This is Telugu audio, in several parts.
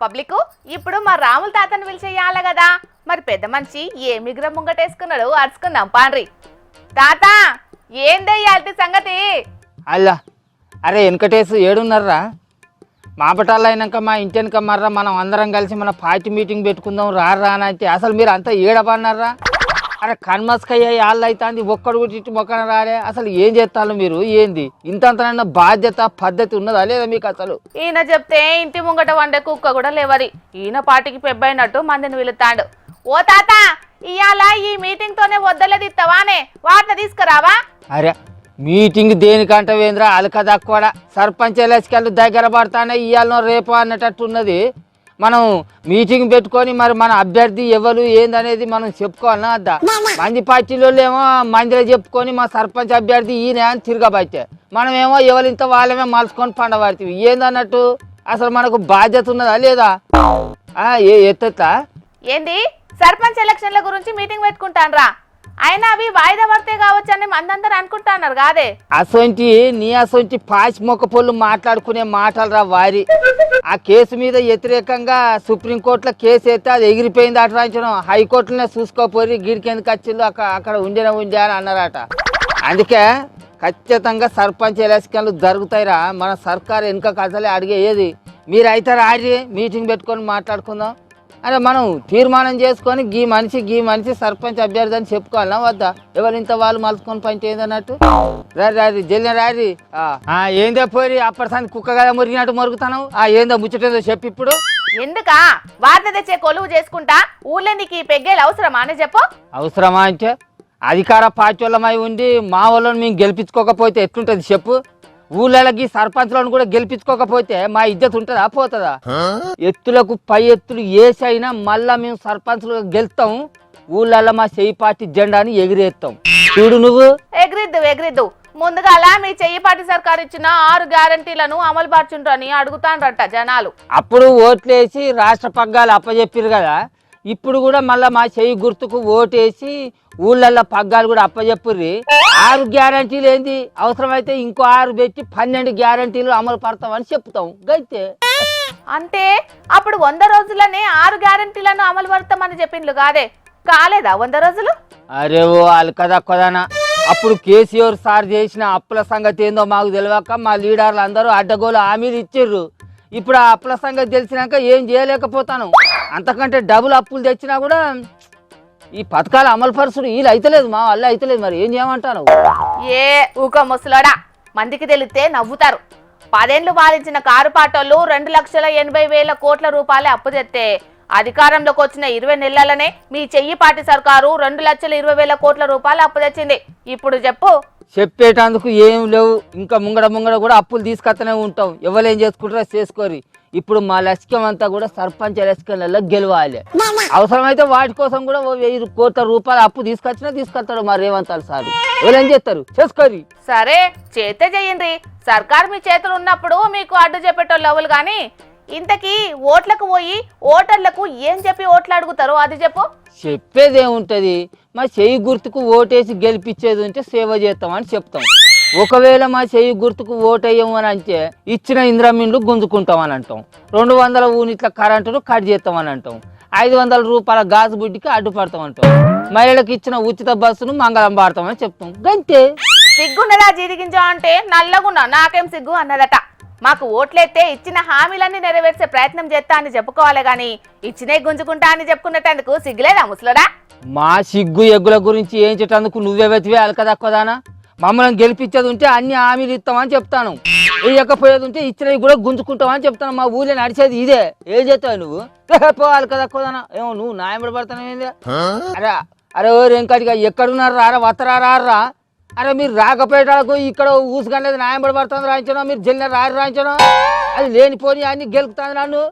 పబ్లిక్ ఇప్పుడు మా రాముల తాతను పిలిచేయాల కదా, మరి పెద్ద మనిషి ఏ మిగ్రం ముంగటేసుకున్నాడు అరుచుకుందాం పాండ్రి. తాత ఏందయ్యాల్టి సంగతి? అల్లా అరే వెనకటేసు ఏడున్నారా? మాపటాలు అయినాక మా ఇంటి వెనక మర్రా మనం అందరం కలిసి మన పార్టీ మీటింగ్ పెట్టుకుందాం రారా అని అయితే అసలు మీరు అంతా ఏడబన్నారా? అరే కన్మస్కయ్య వాళ్ళు అవుతుంది ఒక్కడు కూడా ఇటు మొక్కన రాలే. అసలు ఏం చేస్తాను మీరు? ఏంది ఇంతంతనన్నా బాధ్యత పద్ధతి ఉన్నదా లేదా మీకు? అసలు ఈయన చెప్తే ఇంటి ముంగట వండే కుక్క కూడా లేవరి. ఈయన పార్టీకి పెబ్బైనట్టు మందిని పిలుతాడు. ఓ తాత ఇవాళ ఈ మీటింగ్ తోనే వద్దలేదు ఇస్తావానే, వాటిని తీసుకురావా? అరే మీటింగ్ దేనికంటే వేంద్రా అలక తక్కువ. సర్పంచ్ ఎలక్షన్ దగ్గర పడతానే ఇవాళ రేపు అన్నట్టు ఉన్నది. మనం మీటింగ్ పెట్టుకొని మరి మన అభ్యర్థి ఎవరు ఏందనేది మనం చెప్పుకోవాలన్నా అద్దా. మంది పార్టీలో ఏమో మందిలో చెప్పుకొని మా సర్పంచ్ అభ్యర్థి ఈయన అని తిరగబట్టే, మనమేమో ఎవరింత వాళ్ళమే మలుచుకొని పండబడుతుంది. ఏందన్నట్టు అసలు మనకు బాధ్యత ఉన్నదా లేదా? ఎత్తా ఏంది సర్పంచ్ ఎలక్షన్ల గురించి మీటింగ్ పెట్టుకుంటానరా? అయినా అవి వాయిదా పడితే కావచ్చు అని మందందరూ అనుకుంటున్నారు కాదే. అసొంటి నీ అసొంటి పాచి మొక్క పొల్లు మాట్లాడుకునే మాటలు రా వారి. ఆ కేసు మీద వ్యతిరేకంగా సుప్రీంకోర్టులో కేసు అయితే అది ఎగిరిపోయింది అటు రాయించడం, హైకోర్టులోనే చూసుకోపోయి గిడికి ఎందుకు వచ్చిందో అక్కడ ఉండే అని అన్నారట. అందుకే ఖచ్చితంగా సర్పంచ్ ఎలక్షన్లు జరుగుతాయిరా. మన సర్కారు వెనుక అసలే అడిగేది మీరు అయితే రాడి మీటింగ్ పెట్టుకొని మాట్లాడుకుందాం. అరే మనం తీర్మానం చేసుకొని గీ మనిషి సర్పంచ్ అభ్యర్థి అని చెప్పుకోవాలన్నా వద్దా? ఎవరింత వాళ్ళు మలుచుకొని పని ఏందన్నట్టు రారి జల్లి రారి. ఏందో పోయి అప్పటిసారి కుక్క కదా మురిగినట్టు మరుగుతాను. ఏందో ముచ్చటేదో చెప్పి ఇప్పుడు. ఎందుకా వార్త తెచ్చే కొలువు చేసుకుంటా ఊళ్ళో నీకు ఈ పెగ్గేలు అవసరమా అని చెప్పు. అవసరమా అంటే అధికార పార్టీ వాళ్ళమై ఉండి మా వాళ్ళని మేము గెలిపించుకోకపోతే ఎట్లుంటది చెప్పు? ఊళ్ళకి సర్పంచ్లను కూడా గెలిపించుకోకపోతే మా ఇజ్జత్ ఉంటుందా పోతుందా? ఎత్తులకు పై ఎత్తులు వేసైనా మళ్ళా మేము సర్పంచ్లు గెలుస్తాం. ఊళ్ళల్లో మా చెయ్యి పార్టీ జెండాని ఎగిరేస్తాం. చూడు నువ్వు ఎగిరిద్దు ముందుగా అలా మీ చెయ్యి పార్టీ సర్కారు ఇచ్చిన 6 గ్యారంటీలను అమలు పరచుంటారని అడుగుతాండ్రట జనాలు. అప్పుడు ఓట్లేసి రాష్ట్ర పగ్గాలు అప్పచెప్పారు కదా, ఇప్పుడు కూడా మళ్ళా మా చెయ్యి గుర్తుకు ఓటేసి ఊళ్ళల్లో పగ్గాలు కూడా అప్పచెప్పుర్రి. 6 గ్యారంటీలు ఏంది, అవసరమైతే ఇంకో 6 పెట్టి 12 గ్యారంటీలు అమలు పడతామని చెప్తాం గైతే. అంటే అప్పుడు 100 రోజులనే 6 గ్యారంటీలను అమలు పడతామని చెప్పిండ్రు కాదే, కాలేదా 100 రోజులు? అరే ఓ అల్కదక్కదనా, అప్పుడు కేసీఆర్ సార్ చేసిన అప్పుల సంగతి ఏందో మాకు తెలియక మా లీడర్లు అందరూ అడ్డగోలు హామీలు ఇచ్చిర్రు. ఇప్పుడు ఆ అప్పుల సంగతి తెలిసినాక ఏం చేయలేకపోతాను. అంతకంటే డబుల్ అప్పులు తెచ్చినా కూడా ఈ పథకాలు అమలు పరుచుడు వీళ్ళు అయితలేదు, మా వల్ల అయితలేదు. మరి ఏం చేయమంటాను? ఏ ఊక ముసలోడా, మందికి తెలిస్తే నవ్వుతారు. 10 ఏళ్లు పాలించిన కారు పాటోళ్ళు 2,80,000 కోట్ల రూపాయలు అప్పు తెస్తే అధికారంలోకి వచ్చిన 20 నెలలనే మీ చెయ్యి పార్టీ సర్కారు 2,20,000 కోట్ల రూపాయలు అప్పు తెచ్చింది. ఇప్పుడు చెప్పు. చెప్పేటందుకు ఏం లేవు. ఇంకా ముంగడ కూడా అప్పులు తీసుకొస్తూనే ఉంటాం. ఎవరేం చేసుకుంటారో చేసుకోరి. ఇప్పుడు మా లక్ష్యం అంతా కూడా సర్పంచ్ ఎలక్షన్లలో గెలవాలి. అవసరమైతే వాటి కోసం కూడా 1,000 కోట్ల రూపాయలు అప్పు తీసుకొస్తాడు మా రేవంత్ సార్. ఎవరేం చేస్తారు చేసుకోరి. సరే చేతే చెయ్యండి. సర్కారు మీ చేతులు ఉన్నప్పుడు మీకు అడ్డు చెప్పేటోళ్ళు ఎవరు కానీ, ఇంతకీ ఓట్లకు పోయి ఓటర్లకు ఏం చెప్పి ఓట్లు అడుగుతారో అది చెప్పు. చెప్పేది ఏముంటది, మా చెయ్యి గుర్తుకు ఓటేసి గెలిపించేది ఉంటే సేవ చేస్తామని చెప్తాం. ఒకవేళ మా చెయ్యి గుర్తుకు ఓటేయమని అంటే ఇచ్చిన ఇంద్రమిండ్లు గుంజుకుంటామని అంటాం. 200 యూనిట్ల కరెంటును కట్ చేస్తామని అంటాం. 500 రూపాయల గాజు బుడ్డికి అడ్డుపడతామంటాం. మహిళలకు ఇచ్చిన ఉచిత బస్సును మంగళం పాడతామని చెప్తాం. గంతే. సిగ్గున్నదా జీడిగింజా అంటే నల్లగున్నా నాకేం సిగ్గు అన్నదట. మాకు ఓట్లెత్తే ఇచ్చిన హామీలన్నీ నెరవేర్చే ప్రయత్నం చేస్తా అని చెప్పుకోవాలి గాని ఇచ్చినే గుంజుకుంటా అని చెప్పుకున్నట్టందుకు సిగ్గులేదా ముసలోడా? మా సిగ్గు ఎగ్గుల గురించి ఏం చెప్పేందుకు నువ్వే వెతివే అలకదక్కువదానా? మమ్మల్ని గెలిపించేది ఉంటే అన్ని హామీలు ఇస్తామని చెప్తాను, వేయకపోయేది ఉంటే ఇచ్చినవి కూడా గుంజుకుంటామని చెప్తాను. మా ఊళ్ళో నడిచేది ఇదే. ఏం చేస్తావు నువ్వు? పోవాలి కదా కొదానా, ఏమో నువ్వు న్యాయం పడతానేంది? అరే వెంకటిగా ఎక్కడున్నారు రారా, వత్తరారా. అరే మీరు రాకపోయేటాలకు ఇక్కడ ఊసుకనేది న్యాయం పడుతుంది రాయించడం, మీరు జల్లి రాయించడం అది లేనిపోని అన్ని గెలుపుతుంది. నన్ను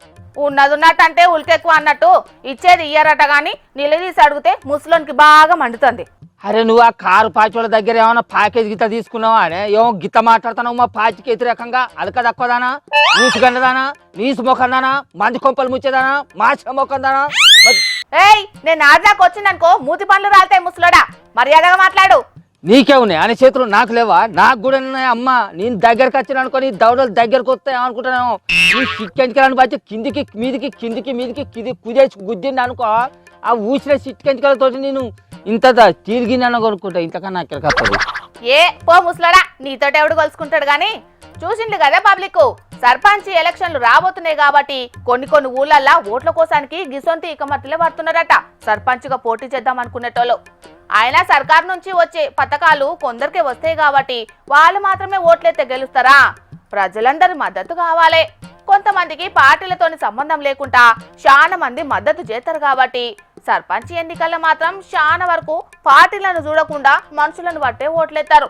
ఉన్నది ఉన్నట్టు అంటే ఉల్కెక్కువ అన్నట్టు ఇచ్చేది ఇయ్యారట గాని నిలదీసి అడిగితే ముసలోనికి బాగా మండుతుంది. అరే నువ్వు ఆ కారు పాచోళ్ళ దగ్గర ఏమన్నా ప్యాకేజ్ గిత్త తీసుకున్నావా అనే ఏమో గిత్త మాట్లాడుతున్నావు మా పాచికి వ్యతిరేకంగా? అలక తక్కువదానా, నీసుగండదానా, నీసు మొక్కదానా, మంది కొంపలు ముచ్చేదానా, మాచ మొక్కందానా? ఏయ్ నేను ఆదాకు వచ్చిందనుకో మూతి పనులు రాలుతాయి ముసలోడా, మర్యాదగా మాట్లాడు. నీకే ఉన్నాయి అనే చేతులు నాకు లేవా? నాకు కూడా ఉన్నాయి అమ్మ. నేను దగ్గరకు వచ్చిన అనుకో నీ దౌడలు దగ్గరకు వస్తాయి అనుకుంటున్నాను. నీ చిక్కెంచుకలను బట్టి కిందికి మీదికి కిందికి మీదికి కుదేసి గుద్దిండి అనుకో, ఆ ఊసిన చిక్కెంచుకలతో నేను ఇంత తిరిగినాను కొనుక్కుంటా. ఇంతకన్నా ఎక్కడికి వస్తుంది? ఏ పో ముసలాడా, నీతోటి ఎవడు కలుసుకుంటాడు గాని. చూసిండు కదా పబ్లిక్, సర్పంచ్ ఎలక్షన్లు రాబోతున్నాయి కాబట్టి కొన్ని ఊళ్ళల్లా ఓట్ల కోసానికి గిసొంటి ఇకమతులే పడుతున్నారట సర్పంచ్ గా పోటీ చేద్దాం అనుకునేటోళ్ళు. ఆయన సర్కార్ నుంచి వచ్చే పథకాలు కొందరికే వస్తాయి కాబట్టి వాళ్ళు మాత్రమే ఓట్లెత్తే గెలుస్తారా? ప్రజలందరి మద్దతు కావాలి. కొంతమందికి పార్టీలతోని సంబంధం లేకుండా చాలా మంది మద్దతు చేస్తారు కాబట్టి సర్పంచ్ ఎన్నికల్లో మాత్రం చాలా వరకు పార్టీలను చూడకుండా మనుషులను బట్టే ఓట్లెత్తారు.